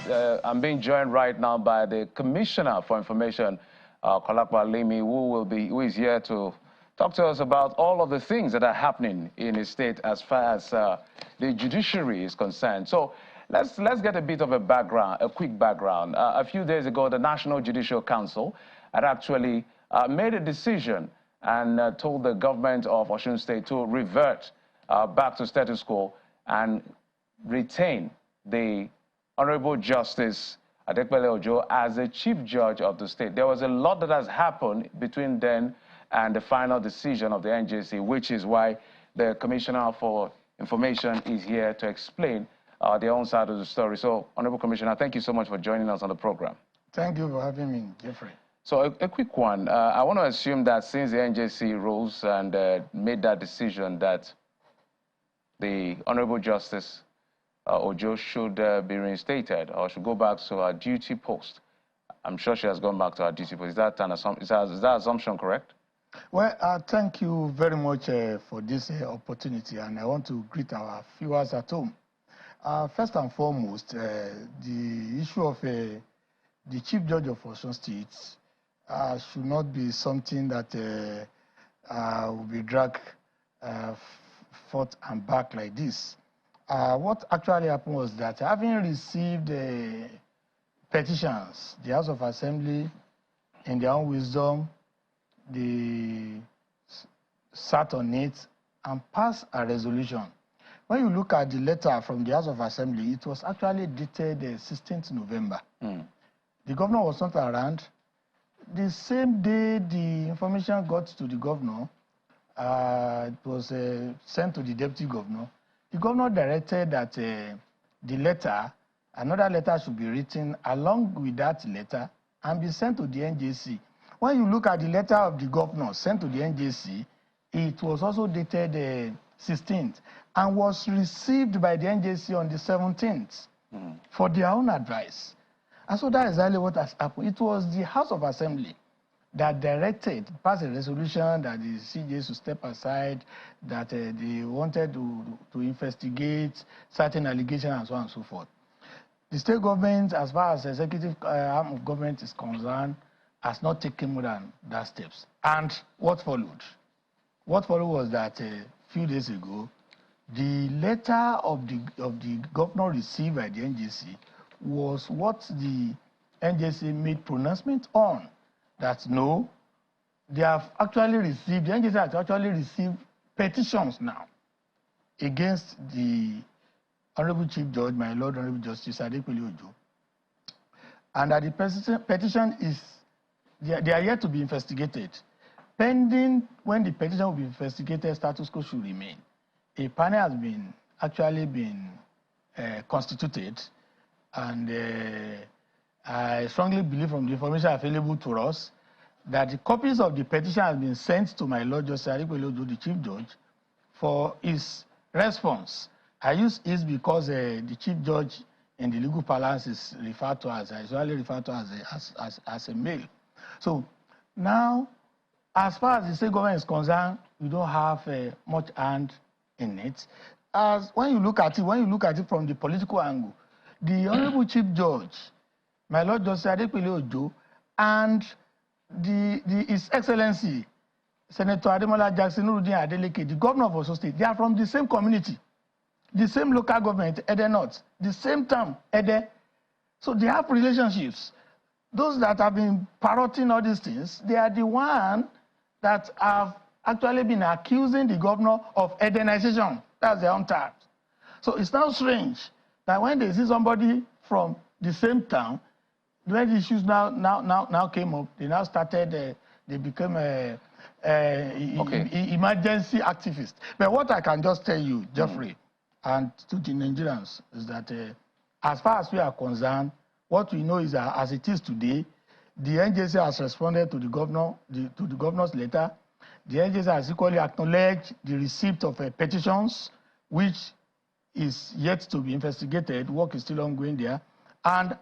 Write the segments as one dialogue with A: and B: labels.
A: I'm being joined right now by the Commissioner for Information, Kolakwa Limi, who is here to talk to us about all of the things that are happening in his state as far as the judiciary is concerned. So let's get a bit of a background, a quick background. A few days ago, the National Judicial Council had actually made a decision and told the government of Osun State to revert back to status quo and retain the Honorable Justice Adeleke Ojo as the Chief Judge of the state. There was a lot that has happened between then and the final decision of the NJC, which is why the Commissioner for Information is here to explain their own side of the story. So, Honorable Commissioner, thank you so much for joining us on the program.
B: Thank you for having me, Jeffrey.
A: So, a quick one. I want to assume that since the NJC rose and made that decision that the Honorable Justice Ojo should be reinstated or should go back to her duty post. I'm sure she has gone back to her duty post. Is that assumption correct?
B: Well, thank you very much for this opportunity, and I want to greet our viewers at home. First and foremost, the issue of the Chief Judge of Osun State should not be something that will be dragged forth and back like this. What actually happened was that having received petitions, the House of Assembly, in their own wisdom, they sat on it and passed a resolution. When you look at the letter from the House of Assembly, it was actually dated 16th November. The governor was not around. The same day the information got to the governor, it was sent to the deputy governor. The governor directed that another letter should be written along with that letter and be sent to the NJC. When you look at the letter of the governor sent to the NJC, it was also dated 16th and was received by the NJC on the 17th for their own advice. And so that is exactly what has happened. It was the House of Assembly that passed a resolution that the CJ should step aside, that they wanted to investigate certain allegations and so on and so forth. The state government, as far as the executive arm of government is concerned, has not taken more than that steps. And what followed? What followed was that a few days ago, the letter of the governor received by the NJC was what the NJC made pronouncement on. That no, they have actually received, the NJC has actually received petitions now against the Honorable Chief Judge, my Lord Honorable Justice Adeleke Ojo. And that the petition is, they are yet to be investigated. Pending when the petition will be investigated, status quo should remain. A panel has actually been constituted, and I strongly believe from the information available to us that the copies of the petition have been sent to my Lord Justice Adeleke Ojo, the Chief Judge, for his response. I use "is" because the Chief Judge in the legal parlance is referred to as, usually referred to as a male. So now, as far as the state government is concerned, we don't have much hand in it. As when you look at it from the political angle, the Honorable Chief Judge, my Lord Justice Adeleke Ojo, and His Excellency Senator Ademola Jackson Adeleke, the governor of Osun State, they are from the same community, the same local government, Ede North, the same town, Ede. So they have relationships. Those that have been parroting all these things, they are the ones that have actually been accusing the governor of Edenization. That's their own term. So it's now strange that when they see somebody from the same town, when the issues now came up, they now started, they became emergency activists. But what I can just tell you, Jeffrey, and to the Nigerians, is that as far as we are concerned, what we know is that as it is today, the NJC has responded to the governor, to the governor's letter. The NJC has equally acknowledged the receipt of petitions, which is yet to be investigated. Work is still ongoing there. And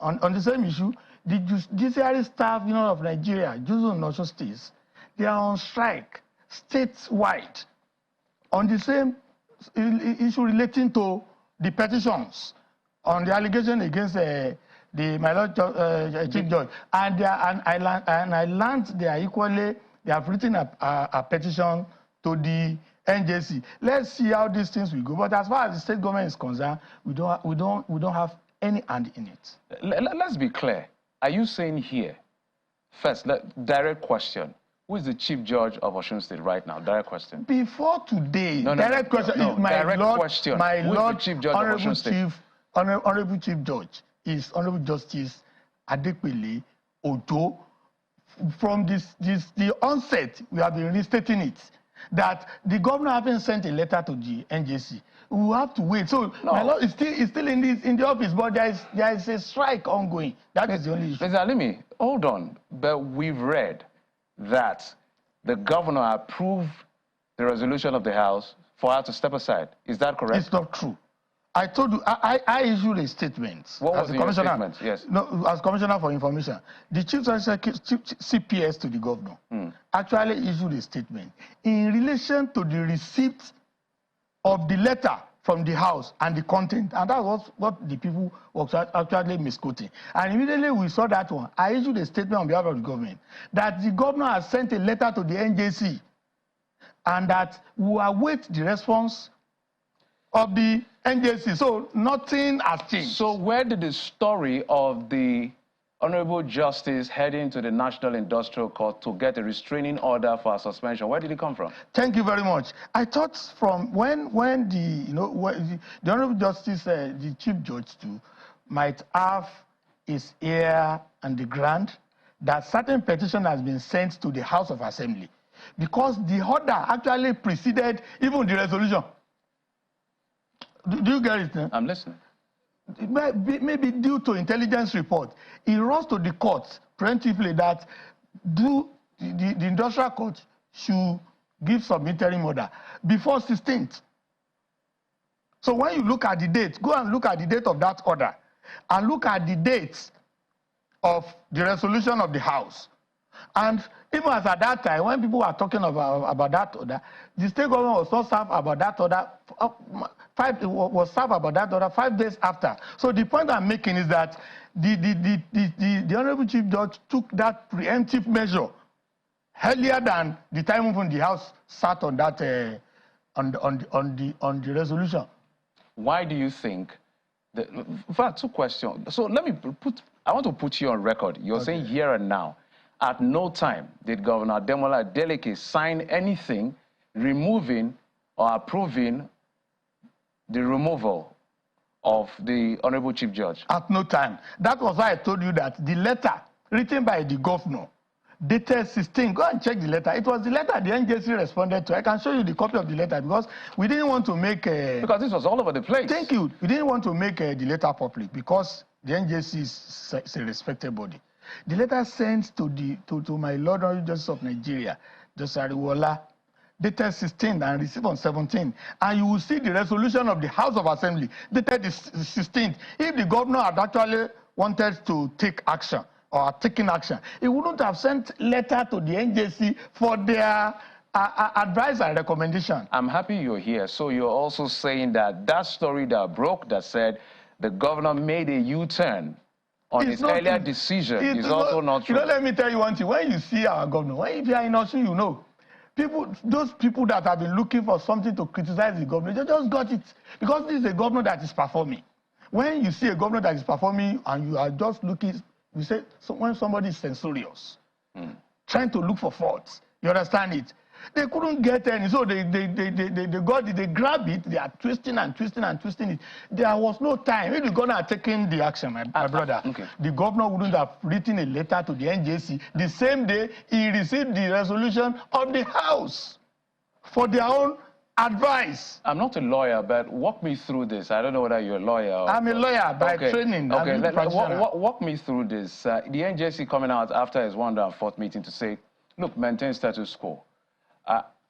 B: on the same issue, the judiciary staff of Nigeria, Justice and Osun states, they are on strike statewide on the same issue relating to the petitions on the allegation against my Lord Chief Judge, and I learned they have written a petition to the NJC. Let's see how these things will go. But as far as the state government is concerned, we don't have any hand in it.
A: Let's be clear. Are you saying here, first, direct question, who is the Chief Judge of Osun State right now? Direct question.
B: Before today, direct question is my Lord,
A: Chief Judge of Osun State?
B: Honorable Chief Judge is Honorable Justice Adeleke Ojo. From the onset, we have been restating it, that the governor hasn't sent a letter to the NJC. We will have to wait. So my Lord is still in the office, but there is a strike ongoing. That is the only issue.
A: Mr. Alimi, hold on. But we've read that the governor approved the resolution of the House for her to step aside. Is that correct?
B: It's not true. I told you, I issued a statement.
A: What was your statement? Yes.
B: No, as Commissioner for Information, the Chief CPS to the governor actually issued a statement in relation to the receipt of the letter from the House and the content, and that was what the people were actually misquoting. And immediately we saw that one, I issued a statement on behalf of the government that the governor has sent a letter to the NJC and that we await the response of the NJC. So nothing has changed.
A: So where did the story of the Honorable Justice heading to the National Industrial Court to get a restraining order for a suspension, where did it come from?
B: Thank you very much. I thought from when the Honorable Justice, the Chief Judge too, might have his ear on the ground, that certain petition has been sent to the House of Assembly because the order actually preceded even the resolution. Do you get it?
A: I'm listening.
B: Maybe due to intelligence report, it rose to the court preemptively that the industrial court should give some interim order before 16th. So when you look at the date, go and look at the date of that order and look at the dates of the resolution of the House. And even as at that time, when people were talking about that order, the state government was not served about that order. Was served about that order 5 days after. So the point I'm making is that the Honorable Chief Judge took that preemptive measure earlier than the time when the House sat on that on the resolution.
A: Why do you think? In fact, two questions. So I want to put you on record. You're saying here and now, at no time did Governor Adeleke sign anything removing or approving the removal of the Honorable Chief Judge.
B: At no time. That was why I told you that the letter written by the governor, dated 16, go and check the letter. It was the letter the NJC responded to. I can show you the copy of the letter because we didn't want to make
A: because this was all over the place.
B: Thank you. We didn't want to make the letter public because the NJC is a respected body. The letter sent to my Lord Honorable Justice of Nigeria, Justice Ariwola, dated 16 and received on 17. And you will see the resolution of the House of Assembly dated the 16th. If the governor had actually wanted to take action or taken action, he wouldn't have sent letter to the NJC for their advice and recommendation.
A: I'm happy you're here. So you're also saying that story that broke that said the governor made a U-turn on his earlier decision is also not true.
B: Let me tell you one thing. When you see our governor, if you are in Osun, you know, those people that have been looking for something to criticize the governor, they just got it. Because this is a governor that is performing. When you see a governor that is performing and you are just looking, we say, so when somebody is censorious, trying to look for faults, you understand it? They couldn't get any, so they grab it, they are twisting and twisting and twisting it. There was no time. If the governor had taken the action, my brother, the governor wouldn't have written a letter to the NJC the same day he received the resolution of the House for their own advice.
A: I'm not a lawyer, but walk me through this. I don't know whether you're a lawyer.
B: I'm a lawyer by training.
A: Okay, walk me through this. The NJC coming out after his 104th meeting to say, look, maintain status quo.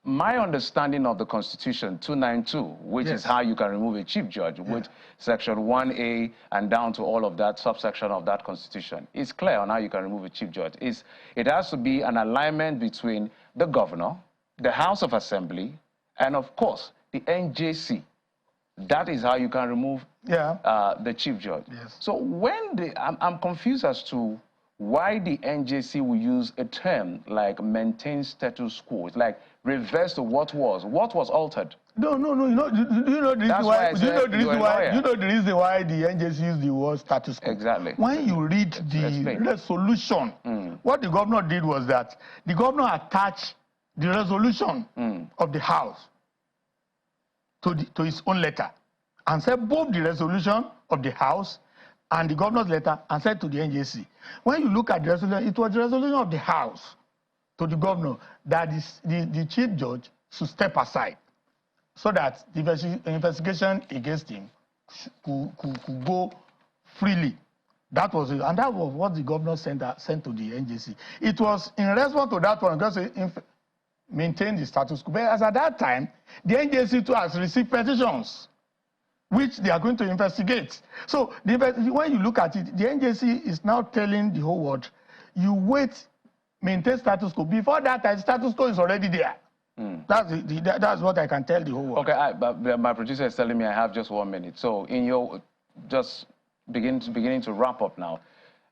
A: My understanding of the Constitution, 292, which is how you can remove a chief judge, with section 1A and down to all of that subsection of that Constitution, is clear on how you can remove a chief judge. It has to be an alignment between the governor, the House of Assembly, and of course, the NJC. that is how you can remove the chief judge.
B: Yes.
A: So when I'm confused as to why the NJC will use a term like maintain status quo. It's like reverse to what was. What was altered?
B: No. Do you know the reason why? Do you know the reason why? Do you know the reason why the NJC used the word status quo?
A: Exactly.
B: When you read the resolution, what the governor did was that the governor attached the resolution of the House to his own letter, and said both the resolution of the House and the governor's letter, and said to the NJC. When you look at the resolution, it was the resolution of the House to the governor that the chief judge should step aside so that the investigation against him could go freely. That was it, and that was what the governor sent to the NJC. It was in response to that one, because maintain the status quo. But as at that time, the NJC too has received petitions which they are going to investigate. So when you look at it, the NJC is now telling the whole world, you wait, maintain status quo. Before that time, status quo is already there. That's what I can tell the whole world.
A: Okay, but my producer is telling me I have just 1 minute. So in your, just beginning to wrap up now,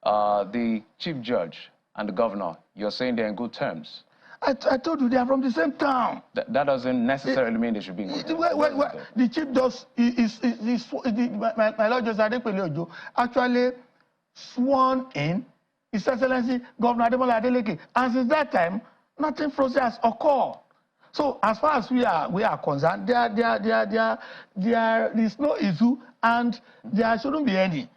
A: the chief judge and the governor, you're saying they're in good terms.
B: I told you they are from the same town.
A: That doesn't necessarily mean they should be in good terms.
B: The chief judge my Lord Justice Adeleke actually sworn in His Excellency Governor Adeleke, and since that time, nothing frozen has occurred. So as far as we are concerned, there is no issue, and there shouldn't be any,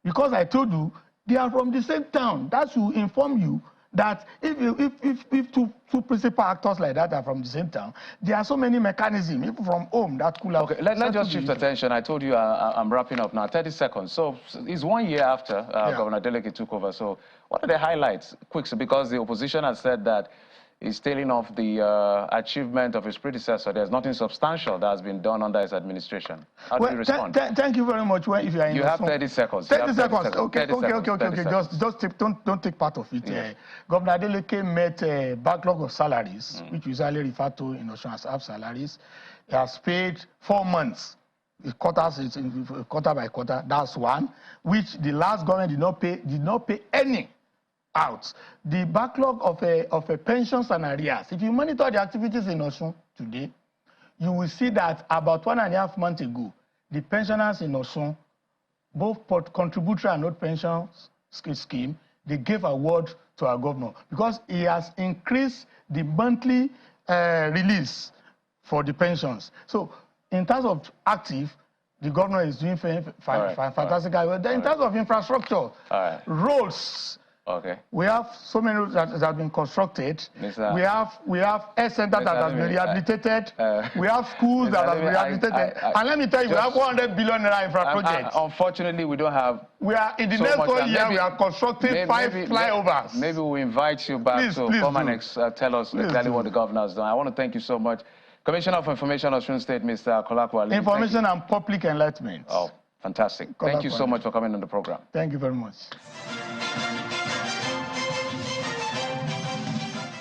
B: because I told you they are from the same town. That should inform you that if two principal actors like that are from the same town, there are so many mechanisms, even from home, that could have...
A: Okay, let's just shift attention. I told you I'm wrapping up now. 30 seconds. So it's 1 year after Governor Adeleke took over. So what are the highlights, quick? Because the opposition has said that he's tailing off the achievement of his predecessor. There's nothing substantial that has been done under his administration. How do you respond?
B: Thank you very much. If you are in
A: you have 30 seconds.
B: 30 seconds. Okay. Just take part of it. Yes. Governor Adeleke met a backlog of salaries, which we usually refer to in Osun as half salaries. He has paid 4 months. Quarter by quarter. That's one, which the last government did not pay any out. The backlog of a pensions and arrears. If you monitor the activities in Osun today, you will see that about 1.5 months ago, the pensioners in Osun, both contributory and not pensions scheme, they gave award to our governor because he has increased the monthly release for the pensions. So in terms of active, the governor is doing fantastic. In terms of infrastructure, roads.
A: Okay.
B: We have so many roads that have been constructed. We have health centers that have been rehabilitated. We have schools that have been rehabilitated. And let me tell you, we have 100 billion naira infra projects.
A: Unfortunately, we don't have.
B: We are in the next 1 year. We are constructing 5 flyovers.
A: Maybe we'll invite you back to come and tell us exactly what the governor has done. I want to thank you so much, Commissioner for Information of Osun State, Mr. Kolakwa.
B: Information and Public Enlightenment.
A: Oh, fantastic! Thank you so much for coming on the program.
B: Thank you very much.